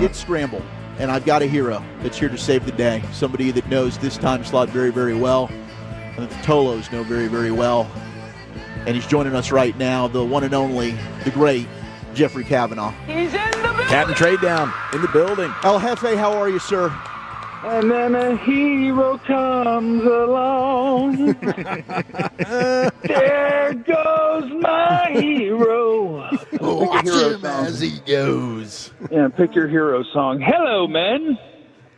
did scramble, and I've got a hero that's here to save the day, somebody that knows this time slot very, very well, and that the Tolos know very, very well. And he's joining us right now, the one and only, the great Jeffrey Cavanaugh. He's in the building. Captain Trade Down in the building. El Jefe, how are you, sir? And then a hero comes along. There goes my hero. Watch him as he goes. Yeah, pick your hero song. Hello, men.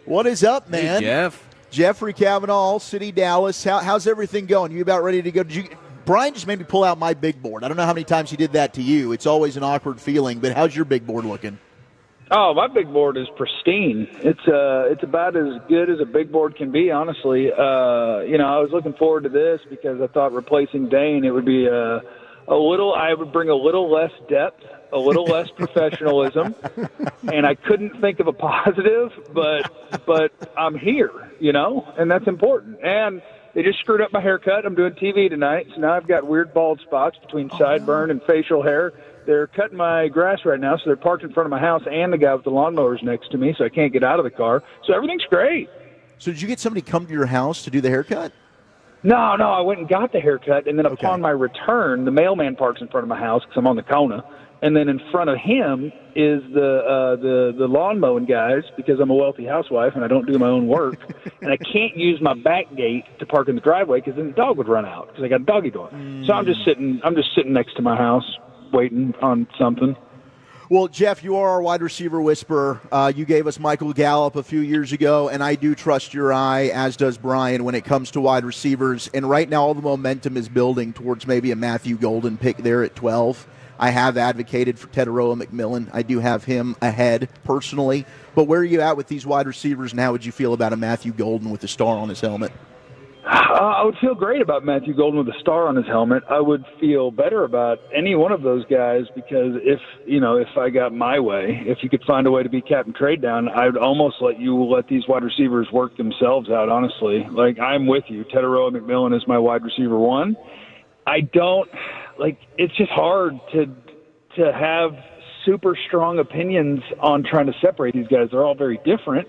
What is up, man? Hey, Jeff. Jeffrey Cavanaugh, All City, Dallas. How's everything going? You about ready to go? Brian just made me pull out my big board. I don't know how many times he did that to you. It's always an awkward feeling, but how's your big board looking? Oh, my big board is pristine. It's about as good as a big board can be, honestly. I was looking forward to this because I thought replacing Dane, it would be I would bring a little less depth, a little less professionalism, and I couldn't think of a positive, but I'm here, and that's important. And they just screwed up my haircut. I'm doing TV tonight, so now I've got weird bald spots between sideburn and facial hair. They're cutting my grass right now, so they're parked in front of my house, and the guy with the lawnmower's next to me, so I can't get out of the car. So everything's great. So did you get somebody come to your house to do the haircut? No, I went and got the haircut, and then upon my return, the mailman parks in front of my house because I'm on the Kona, and then in front of him is the lawn mowing guys because I'm a wealthy housewife and I don't do my own work, and I can't use my back gate to park in the driveway because then the dog would run out because I got a doggy door. So I'm just sitting next to my house waiting on something. Well, Jeff, you are our wide receiver whisperer. You gave us Michael Gallup a few years ago, and I do trust your eye, as does Brian, when it comes to wide receivers. And right now all the momentum is building towards maybe a Matthew Golden pick there at 12. I have advocated for Teteroa McMillan. I do have him ahead personally. But where are you at with these wide receivers, and how would you feel about a Matthew Golden with a star on his helmet? I would feel great about Matthew Golden with a star on his helmet. I would feel better about any one of those guys because if I got my way, if you could find a way to be Captain Trade Down, I would almost let these wide receivers work themselves out, honestly. Like, I'm with you. Teteroa McMillan is my wide receiver one. It's just hard to have super strong opinions on trying to separate these guys. They're all very different,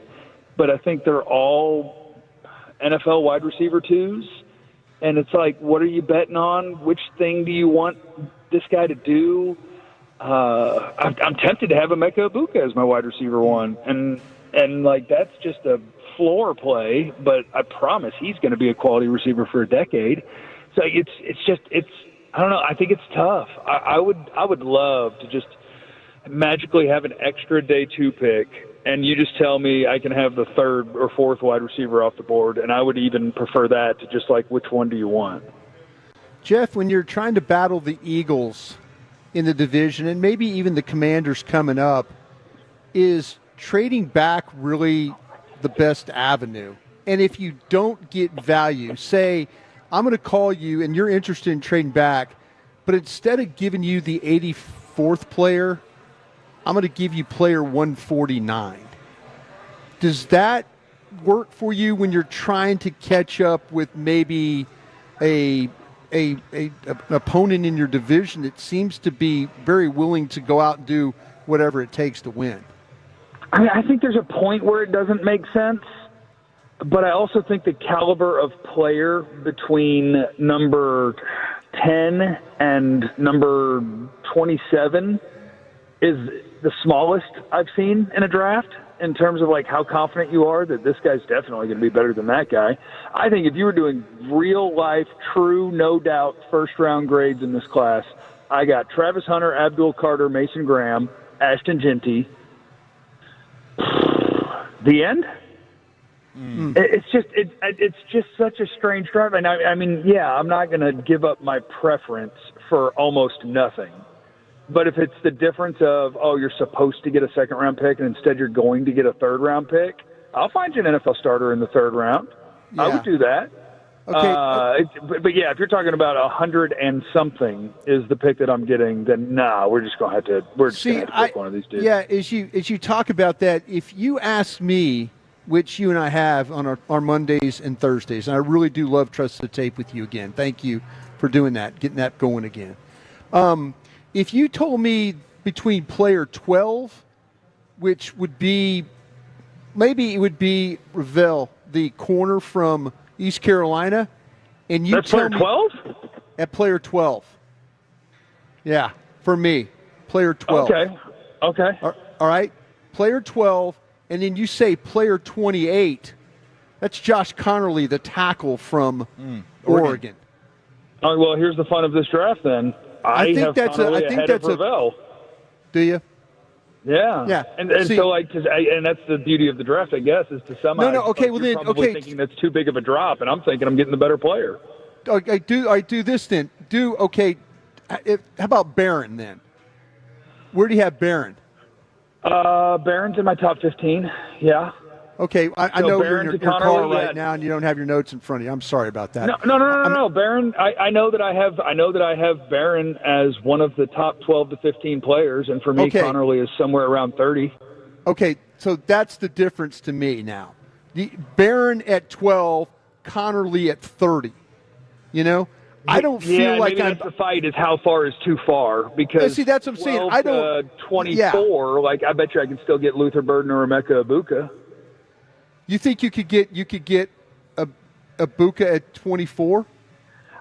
but I think they're all NFL wide receiver twos, and it's like, what are you betting on? Which thing do you want this guy to do? I'm tempted to have Emeka Ibuka as my wide receiver one, and like that's just a floor play, but I promise he's going to be a quality receiver for a decade. So it's I don't know. I think it's tough. I would love to just magically have an extra day 2 pick, and you just tell me I can have the third or fourth wide receiver off the board, and I would even prefer that to just like, which one do you want? Jeff, when you're trying to battle the Eagles in the division and maybe even the Commanders coming up, is trading back really the best avenue? And if you don't get value, say I'm going to call you and you're interested in trading back, but instead of giving you the 84th player, I'm going to give you player 149. Does that work for you when you're trying to catch up with maybe an opponent in your division that seems to be very willing to go out and do whatever it takes to win? I think there's a point where it doesn't make sense, but I also think the caliber of player between number 10 and number 27 is the smallest I've seen in a draft in terms of like how confident you are that this guy's definitely going to be better than that guy. I think if you were doing real life, true, no doubt first round grades in this class, I got Travis Hunter, Abdul Carter, Mason Graham, Ashton Genty. The end? It's just such a strange draft. And I mean, yeah, I'm not going to give up my preference for almost nothing. But if it's the difference of, you're supposed to get a second-round pick and instead you're going to get a third-round pick, I'll find you an NFL starter in the third round. Yeah. I would do that. Okay. But yeah, if you're talking about 100 and something is the pick that I'm getting, then we're just going to have to pick one of these dudes. Yeah, as you talk about that, if you ask me, which you and I have on our Mondays and Thursdays, and I really do love Trust the Tape with you again. Thank you for doing that, getting that going again. If you told me between player 12, which would be maybe it would be Ravel, the corner from East Carolina, and you That's tell player me 12? at player 12. Yeah, for me, player 12. Okay. All right, player 12, and then you say player 28. That's Josh Connerly, the tackle from Oregon. Oh, well, here's the fun of this draft then. I think that's ahead of Ravel. Do you? Yeah. Yeah. And See, so, and that's the beauty of the draft, I guess, is to some No, okay, you're well then, probably thinking that's too big of a drop, and I'm thinking I'm getting the better player. I do this then. How about Barron then? Where do you have Barron? Barron's in my top 15, yeah. Okay, I know you're in your car Connerly, right now and you don't have your notes in front of you. I'm sorry about that. No. Barron, I know that I have Barron as one of the top 12 to 15 players, and for me, Connerly is somewhere around 30. Okay, so that's the difference to me now. Barron at 12, Connerly at 30. You know, I don't feel like that's the fight is how far is too far, because see, that's what I'm saying. I don't 24. Yeah. Like I bet you I can still get Luther Burden or Emeka Ibuka. You think you could get a Ibuka at 24?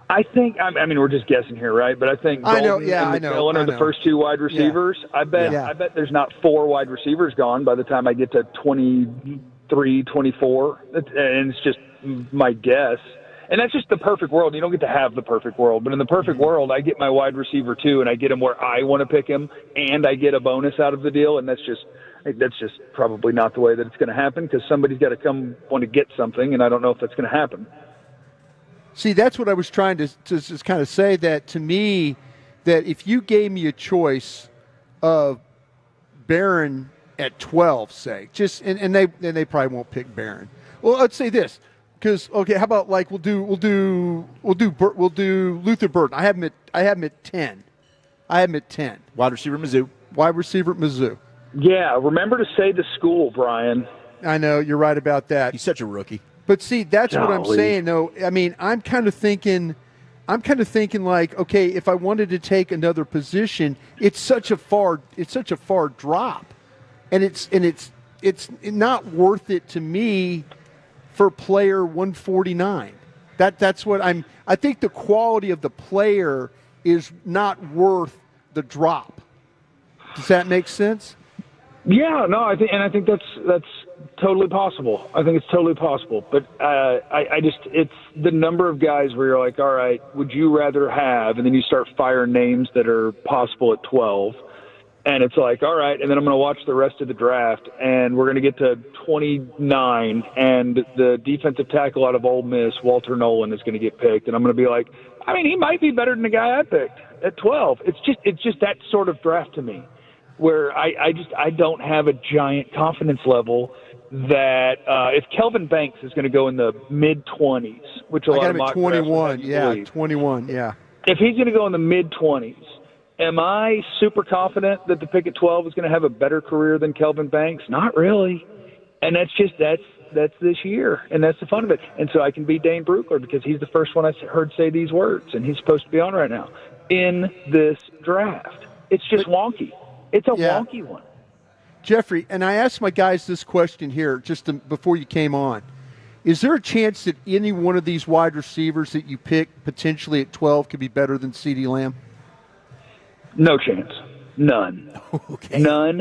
I think. I mean, we're just guessing here, right? But I think Golden and McMillan are the first two wide receivers. Yeah. I bet there's not four wide receivers gone by the time I get to 23, 24, and it's just my guess. And that's just the perfect world. You don't get to have the perfect world. But in the perfect world, I get my wide receiver, too, and I get him where I want to pick him, and I get a bonus out of the deal. And that's just probably not the way that it's going to happen, because somebody's got to come want to get something, and I don't know if that's going to happen. See, that's what I was trying to just kind of say, that to me, that if you gave me a choice of Barron at 12, say, and they probably won't pick Barron. Well, let's say this. Because how about we'll do Luther Burden. I have him at 10. Wide receiver Mizzou. Yeah, remember to say the school, Brian. I know you're right about that. He's such a rookie. But see, that's what I'm saying though. I mean, I'm kind of thinking like, okay, if I wanted to take another position, it's such a far drop, and it's not worth it to me. For player 149, that's what I think the quality of the player is not worth the drop. Does that make sense? Yeah, no, I think that's totally possible. I think it's totally possible. But it's the number of guys where you're like, all right, would you rather have? And then you start firing names that are possible at 12. And it's like, all right, and then I'm going to watch the rest of the draft, and we're going to get to 29, and the defensive tackle out of Ole Miss, Walter Nolan, is going to get picked, and I'm going to be like, I mean, he might be better than the guy I picked at 12. It's just that sort of draft to me, where I don't have a giant confidence level that if Kelvin Banks is going to go in the mid-20s, which a lot of mock 21, believe, 21, yeah. If he's going to go in the mid-20s, am I super confident that the pick at 12 is going to have a better career than Kelvin Banks? Not really. And that's this year, and that's the fun of it. And so I can beat Dane Brugler because he's the first one I heard say these words, and he's supposed to be on right now in this draft. It's just wonky. It's a wonky one. Jeffrey, and I asked my guys this question here before you came on. Is there a chance that any one of these wide receivers that you pick potentially at 12 could be better than CeeDee Lamb? No chance. None. Okay. None,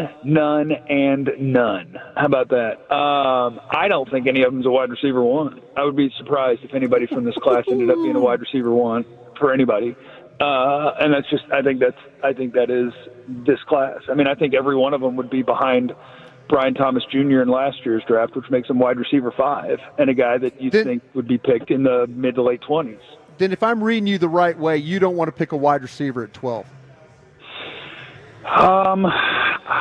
and none. How about that? I don't think any of them's a wide receiver one. I would be surprised if anybody from this class ended up being a wide receiver one for anybody. And that's just, I think that is this class. I mean, I think every one of them would be behind Brian Thomas Jr. in last year's draft, which makes him wide receiver 5, and a guy that you think would be picked in the mid to late 20s. Then if I'm reading you the right way, you don't want to pick a wide receiver at 12.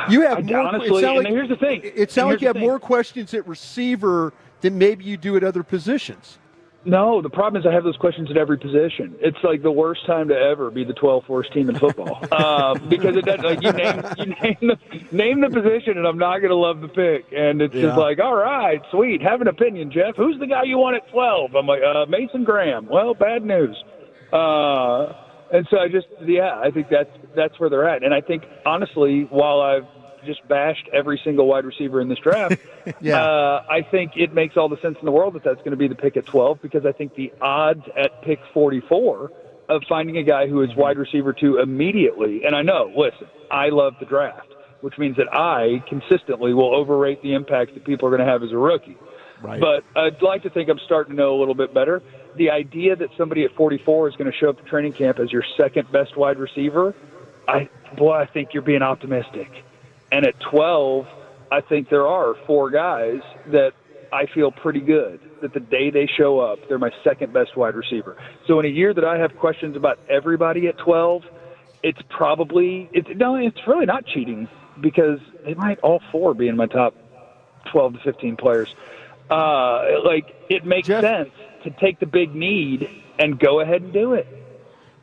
You have more. Honestly, here's the thing. It sounds like you have more questions at receiver than maybe you do at other positions. No, the problem is I have those questions at every position. It's like the worst time to ever be the 12th worst team in football because it does. Like you name the position, and I'm not going to love the pick. And it's just like, all right, sweet, have an opinion, Jeff. Who's the guy you want at 12? I'm like, Mason Graham. Well, bad news. And so I think that's where they're at. And I think, honestly, while I've just bashed every single wide receiver in this draft. Yeah. I think it makes all the sense in the world that that's going to be the pick at 12, because I think the odds at pick 44 of finding a guy who is wide receiver 2 immediately, and I know, listen, I love the draft, which means that I consistently will overrate the impact that people are going to have as a rookie. Right. But I'd like to think I'm starting to know a little bit better. The idea that somebody at 44 is going to show up to training camp as your second best wide receiver, I think you're being optimistic. And at 12, I think there are 4 guys that I feel pretty good that the day they show up, they're my second best wide receiver. So in a year that I have questions about everybody at 12, it's really not cheating, because they might all 4 be in my top 12 to 15 players. It makes sense to take the big need and go ahead and do it.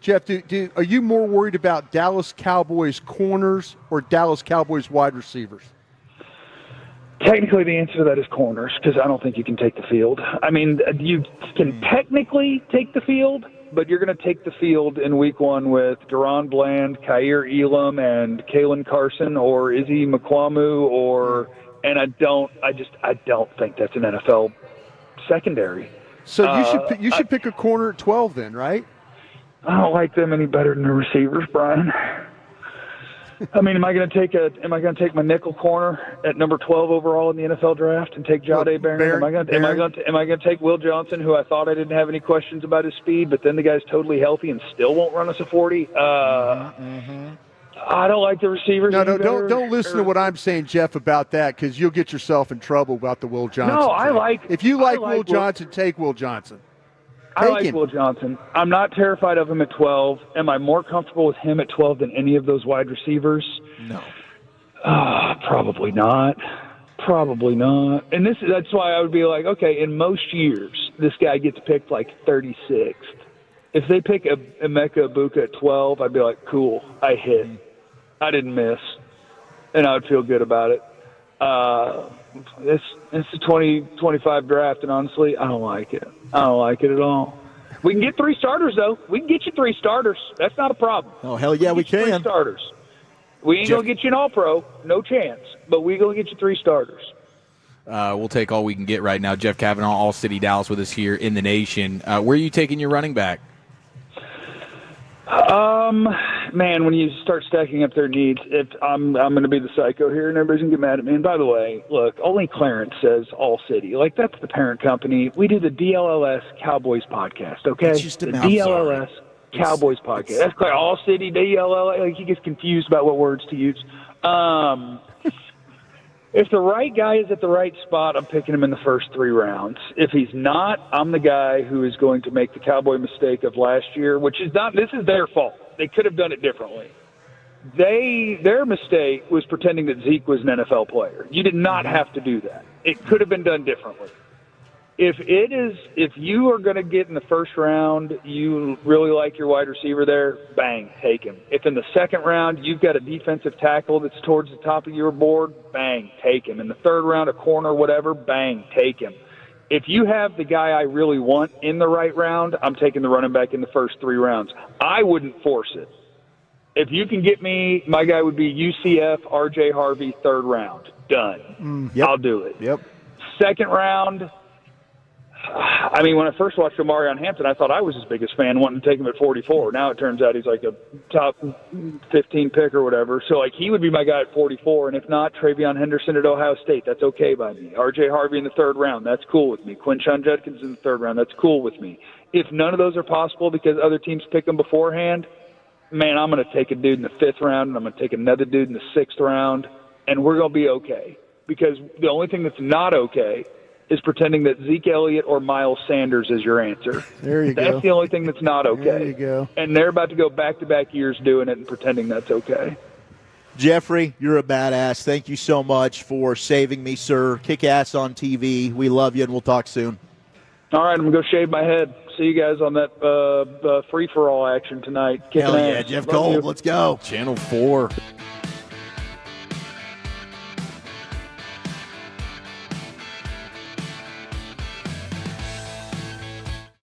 Jeff, are you more worried about Dallas Cowboys corners or Dallas Cowboys wide receivers? Technically, the answer to that is corners, because I don't think you can take the field. I mean, you can technically take the field, but you're going to take the field in week 1 with Deron Bland, Kaiir Elam, and Kalen Carson, or Izzy McQuamu, and I don't think that's an NFL secondary. So you should pick a corner at 12 then, right? I don't like them any better than the receivers, Brian. I mean, am I going to take my nickel corner at number 12 overall in the NFL draft and take Jahdae Barron? Am I going to take Will Johnson, who I thought I didn't have any questions about his speed, but then the guy's totally healthy and still won't run us a 40? I don't like the receivers. No, don't listen to what I'm saying, Jeff, about that, because you'll get yourself in trouble about the Will Johnson. No, if you like Will Johnson, take Will Johnson. I like Will Johnson. I'm not terrified of him at 12. Am I more comfortable with him at 12 than any of those wide receivers? No. Probably not. Probably not. And that's why I would be like, okay, in most years, this guy gets picked like 36th. If they pick Emeka Ibuka at 12, I'd be like, cool, I hit. I didn't miss. And I would feel good about it. It's the 2025 draft, and honestly, I don't like it. I don't like it at all. We can get 3 starters, though. We can get you 3 starters. That's not a problem. Oh, hell yeah, we can. 3 starters. We ain't going to get you an all-pro. No chance. But we're going to get you 3 starters. We'll take all we can get right now. Jeff Cavanaugh, All-City Dallas, with us here in the nation. Where are you taking your running back? Man, when you start stacking up their needs, I'm going to be the psycho here, and everybody's going to get mad at me. And by the way, look, only Clarence says All City. Like, that's the parent company. We do the DLLS Cowboys podcast, okay? It's just the DLLS Cowboys podcast. That's clear. All City, DLLS. Like, he gets confused about what words to use. If the right guy is at the right spot, I'm picking him in the first 3 rounds. If he's not, I'm the guy who is going to make the Cowboy mistake of last year, which is not – this is their fault. They could have done it differently. Their mistake was pretending that Zeke was an NFL player. You did not have to do that. It could have been done differently. If you are going to get in the first round, you really like your wide receiver there, bang, take him. If in the second round you've got a defensive tackle that's towards the top of your board, bang, take him. In the third round, a corner, whatever, bang, take him. If you have the guy I really want in the right round, I'm taking the running back in the first 3 rounds. I wouldn't force it. If you can get me, my guy would be UCF, R.J. Harvey, 3rd round. Done. Yep. I'll do it. Yep. Second round, I mean, when I first watched Omarion Hampton, I thought I was his biggest fan, wanting to take him at 44. Now it turns out he's like a top 15 pick or whatever. So, like, he would be my guy at 44. And if not, Travion Henderson at Ohio State. That's okay by me. R.J. Harvey in the 3rd round. That's cool with me. Quinshon Judkins in the 3rd round. That's cool with me. If none of those are possible because other teams pick them beforehand, man, I'm going to take a dude in the 5th round, and I'm going to take another dude in the 6th round, and we're going to be okay. Because the only thing that's not okay is pretending that Zeke Elliott or Miles Sanders is your answer. There you go. That's the only thing that's not okay. There you go. And they're about to go back-to-back years doing it and pretending that's okay. Jeffrey, you're a badass. Thank you so much for saving me, sir. Kick ass on TV. We love you, and we'll talk soon. All right, I'm going to go shave my head. See you guys on that free-for-all action tonight. Kicking Hell yeah, ass. Jeff Love Kolb. you. Let's go. Channel 4.